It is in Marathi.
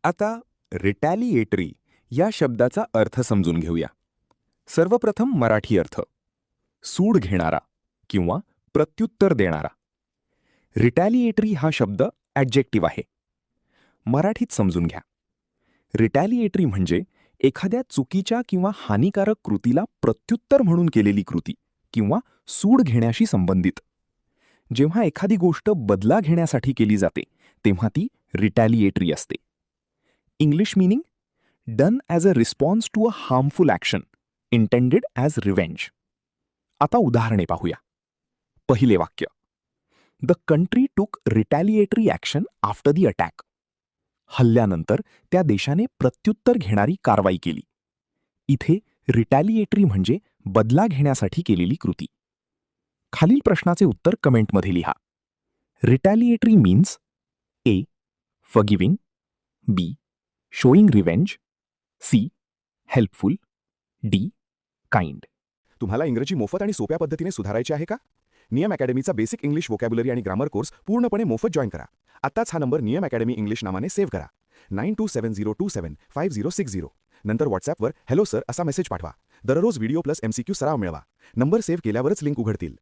आता रिटॅलिएटरी या शब्दाचा अर्थ समजून घेऊया. सर्वप्रथम मराठी अर्थ. सूड घेणारा किंवा प्रत्युत्तर देणारा. रिटॅलिएटरी हा शब्द ॲडजेक्टिव्ह आहे. मराठीत समजून घ्या. रिटॅलिएटरी म्हणजे एखाद्या चुकीच्या किंवा हानिकारक कृतीला प्रत्युत्तर म्हणून केलेली कृती किंवा सूड घेण्याशी संबंधित. जेव्हा एखादी गोष्ट बदला घेण्यासाठी केली जाते तेव्हा ती रिटॅलिएटरी असते. English meaning done as a response to a harmful action intended as revenge. आता उदाहरणे पाहूया. पहिले वाक्य. The country took retaliatory action after the attack. हल्ल्यानंतर त्या देशाने प्रत्युत्तर घेणारी कारवाई केली. इथे रिटॅलिएटरी म्हणजे बदला घेण्यासाठी केलेली कृती. खालील प्रश्नाचे उत्तर कमेंटमध्ये लिहा. Retaliatory means A. Forgiving, B. Showing revenge, C. Helpful, D. Kind. तुम्हाला इंग्रजी मोफत आणि सोप्या पद्धतीने सुधारायचे आहे का? नियम अकॅडमीचा बेसिक इंग्लिश व्होकॅब्युलरी आणि ग्रामर कोर्स पूर्णपणे मोफत जॉईन करा. आत्ताच हा नंबर नियम अकॅडमी इंग्लिश नावाने सेव्ह करा. 9270275060. नंतर व्हॉट्सॲपवर हॅलो सर असा मेसेज पाठवा. दररोज व्हिडिओ प्लस MCQ सराव मिळवा. नंबर सेव्ह केल्यावरच लिंक उघडतील.